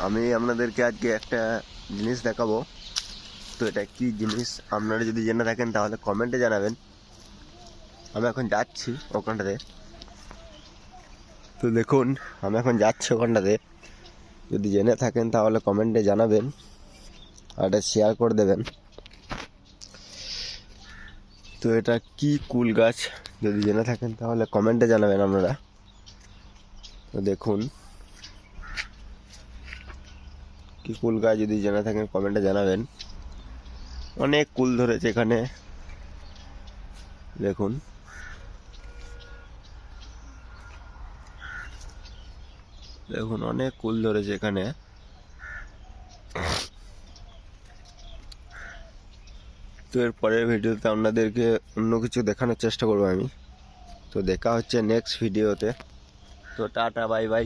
আমি আপনাদেরকে আজকে একটা জিনিস দেখাবো। তো এটা কি জিনিস আপনারা যদি জেনে থাকেন তাহলে কমেন্টে জানাবেন। আমি এখন যাচ্ছি ওখানটাতে। তো দেখুন, আমি এখন যাচ্ছি ওখানটাতে। যদি জেনে থাকেন তাহলে কমেন্টে জানাবেন আর এটা শেয়ার করে দেবেন। তো এটা কি কুল গাছ যদি জেনে থাকেন তাহলে কমেন্টে জানাবেন আপনারা। তো দেখুন, কি কুল গাছ যদি জেনে থাকেন কমেন্টে জানাবেন। অনেক কুল ধরেছে এখানে, দেখুন। দেখুন অনেক কুল ধরেছে এখানে। তো এর পরের ভিডিওতে আপনাদেরকে অন্য কিছু দেখানোর চেষ্টা করবো আমি। তো দেখা হচ্ছে নেক্সট ভিডিওতে। তো টাটা, বাই বাই।